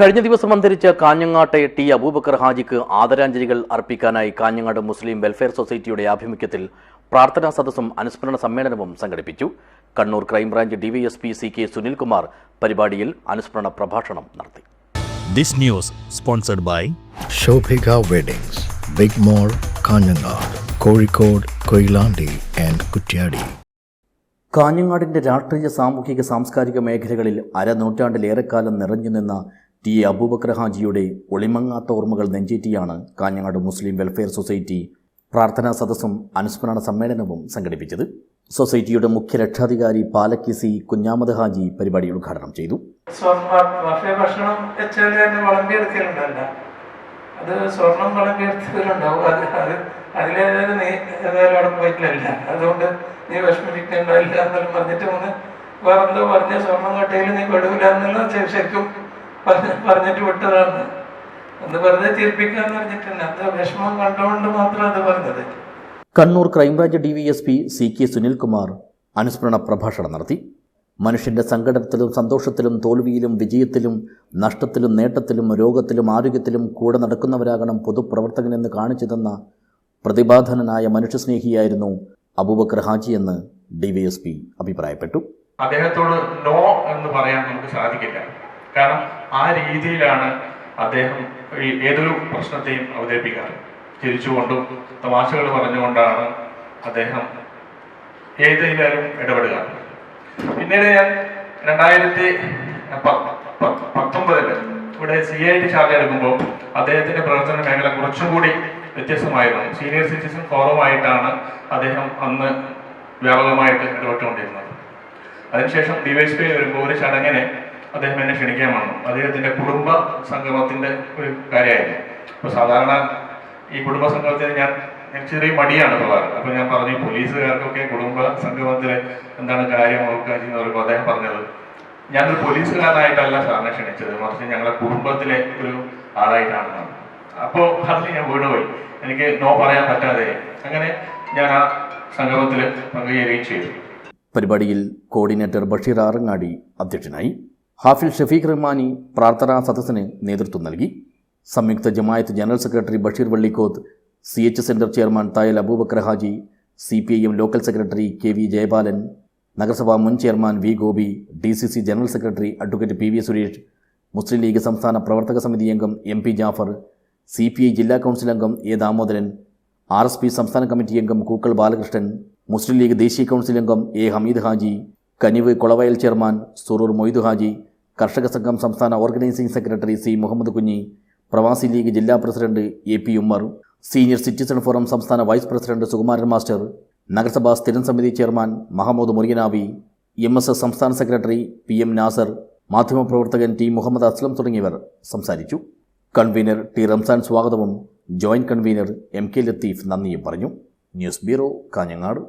കഴിഞ്ഞ ദിവസം അന്തരിച്ച കാഞ്ഞങ്ങാട്ടെ ടി അബൂബക്കർ ഹാജിക്ക് ആദരാഞ്ജലികൾ അർപ്പിക്കാനായി കാഞ്ഞങ്ങാട് മുസ്ലിം വെൽഫെയർ സൊസൈറ്റിയുടെ ആഭിമുഖ്യത്തിൽ പ്രാർത്ഥനാ സദസ്സും അനുസ്മരണ സമ്മേളനവും സംഘടിപ്പിച്ചു. Kannur crime branch DYSP C K Sunilkumar പരിപാടിയിൽ അനുസ്മരണ പ്രഭാഷണം നടത്തി. This news sponsored by Shobhika Weddings, Big Mall, Kanhangad, Kozhikode, Koyilandy and Kuttiadi. കാഞ്ഞങ്ങാടിന്റെ രാഷ്ട്രീയ, സാമൂഹിക, സാംസ്കാരിക മേഖലകളിൽ അരനൂറ്റാണ്ടിലേറെക്കാലം നിറഞ്ഞുനിന്ന ടി അബൂബക്കർ ഹാജിയുടെ ഒളിമങ്ങാത്ത ഓർമ്മകൾ നെഞ്ചേറ്റിയാണ് കാഞ്ഞങ്ങാട് മുസ്ലിം വെൽഫെയർ സൊസൈറ്റി പ്രാർത്ഥനാ സദസ്സും അനുസ്മരണ സമ്മേളനവും സംഘടിപ്പിച്ചത്. സൊസൈറ്റിയുടെ മുഖ്യ രക്ഷാധികാരി പാലക്കി സി കുഞ്ഞാമദ് ഹാജി പരിപാടി ഉദ്ഘാടനം ചെയ്തു. ഭക്ഷണം അത് സ്വർണം വിളമ്പിയെടുത്തതിലുണ്ടാവും. അതിലേതായാലും നീ ഏതായാലും അവിടെ പോയിട്ടില്ല, അതുകൊണ്ട് നീ വിഷമിപ്പിക്കേണ്ടതില്ല എന്നെല്ലാം പറഞ്ഞിട്ട് വേറെന്തോ പറഞ്ഞ സ്വർണം കട്ടയിൽ നീ പെടൂല എന്നുള്ള ശരിക്കും പറഞ്ഞിട്ട് വിട്ടതാണ്. ഒന്ന് വെറുതെ ചിരിപ്പിക്കാന്ന് പറഞ്ഞിട്ടുണ്ട്. അത് വിഷമം കണ്ടുകൊണ്ട് മാത്രം അത് പറഞ്ഞത്. Kannur crime branch DYSP C K Sunilkumar അനുസ്മരണ പ്രഭാഷണം നടത്തി. മനുഷ്യന്റെ സങ്കടത്തിലും സന്തോഷത്തിലും തോൽവിയിലും വിജയത്തിലും നഷ്ടത്തിലും നേട്ടത്തിലും രോഗത്തിലും ആരോഗ്യത്തിലും കൂടെ നടക്കുന്നവരാകണം പൊതുപ്രവർത്തകനെന്ന് കാണിച്ചു തന്ന പ്രതിഭാധനനായ മനുഷ്യസ്നേഹിയായിരുന്നു അബൂബക്കർ ഹാജി എന്ന് ഡിവൈഎസ്പി അഭിപ്രായപ്പെട്ടു. അദ്ദേഹത്തോട് നോ എന്ന് പറയാൻ നമുക്ക് സാധിക്കില്ല. കാരണം ആ രീതിയിലാണ് അദ്ദേഹം ഏതൊരു പ്രശ്നത്തെയും അവതരിപ്പിക്കാറ്. ചിരിച്ചുകൊണ്ടും തമാശകൾ പറഞ്ഞുകൊണ്ടാണ് അദ്ദേഹം ഏതിലും ഇടപെടുക. പിന്നീട് ഞാൻ 2019 ഇവിടെ CIT ചാർജ് എടുക്കുമ്പോൾ അദ്ദേഹത്തിന്റെ പ്രവർത്തന മേഖല കുറച്ചുകൂടി വ്യത്യസ്തമായിരുന്നു. സീനിയർ സിറ്റിസൺ ഫോറമായിട്ടാണ് അദ്ദേഹം അന്ന് വ്യാപകമായിട്ട് ഇടപെട്ടുകൊണ്ടിരുന്നത്. അതിനുശേഷം ഡിവൈഎസ്പി വരുമ്പോൾ ഒരു ചടങ്ങിന് അദ്ദേഹം എന്നെ ക്ഷണിക്കാൻ വന്നു. അദ്ദേഹത്തിന്റെ കുടുംബ സംഗമത്തിന്റെ ഒരു കാര്യമായിരുന്നു. അപ്പോൾ സാധാരണ ഈ കുടുംബ സംഗമത്തിന് ഞാൻ ചെറിയ മടിയാണ് പോകാറ്. അപ്പോൾ ഞാൻ പറഞ്ഞു, പോലീസുകാർക്കൊക്കെ കുടുംബ സംഗമത്തിൽ എന്താണ് കാര്യം ഓർക്കുക എന്ന് പറയുമ്പോൾ അദ്ദേഹം പറഞ്ഞത്, ഞാനൊരു പോലീസുകാരനായിട്ടല്ല സാറിനെ ക്ഷണിച്ചത്, മറിച്ച് ഞങ്ങളുടെ കുടുംബത്തിലെ ഒരു ആളായിട്ടാണ്. അപ്പോൾ അതിൽ ഞാൻ വീണുപോയി. എനിക്ക് നോ പറയാൻ പറ്റാതെ അങ്ങനെ ഞാൻ ആ സംഗമത്തിൽ പങ്കുചേരുകയും ചെയ്തു. പരിപാടിയിൽ കോർഡിനേറ്റർ ബഷീർ ആറങ്ങാടി അധ്യക്ഷനായി. ഹാഫിൽ ഷഫീഖ് റഹ്മാനി പ്രാർത്ഥനാ സദസ്സിന് നേതൃത്വം നൽകി. Samyukta Jamaat general secretary Basheer Vallikkoth, CH centre chairman Thayal Abubakar Haji, CPIM local secretary KV Jayapalan, നഗരസഭാ മുൻ chairman V Gopi, DCC general secretary advocate PV Suresh, Muslim League സംസ്ഥാന പ്രവർത്തക സമിതി അംഗം MP ജാഫർ, CPI ജില്ലാ കൗൺസിൽ അംഗം A ദാമോദരൻ, RSP സംസ്ഥാന കമ്മിറ്റി അംഗം കൂക്കൾ ബാലകൃഷ്ണൻ, മുസ്ലിം ലീഗ് ദേശീയ കൗൺസിൽ അംഗം A ഹമീദ് ഹാജി, കനിവ് കൊളവയൽ ചെയർമാൻ സുറൂർ മൊയ്ദു ഹാജി, കർഷക സംഘം സംസ്ഥാന organising secretary C Muhammad Kunhi, പ്രവാസി ലീഗ് ജില്ലാ president AP Ummer, senior citizen forum സംസ്ഥാന വൈസ് പ്രസിഡന്റ് സുകുമാരൻ മാസ്റ്റർ, നഗരസഭാ സ്ഥിരം സമിതി ചെയർമാൻ മഹമ്മൂദ് മുറിയനാവി, MSS സംസ്ഥാന സെക്രട്ടറി PM നാസർ, മാധ്യമപ്രവർത്തകൻ T മുഹമ്മദ് അസ്ലം തുടങ്ങിയവർ സംസാരിച്ചു. കൺവീനർ T റംസാൻ സ്വാഗതവും ജോയിന്റ് കൺവീനർ MK ലത്തീഫ് നന്ദിയും പറഞ്ഞു. News bureau, Kanhangad.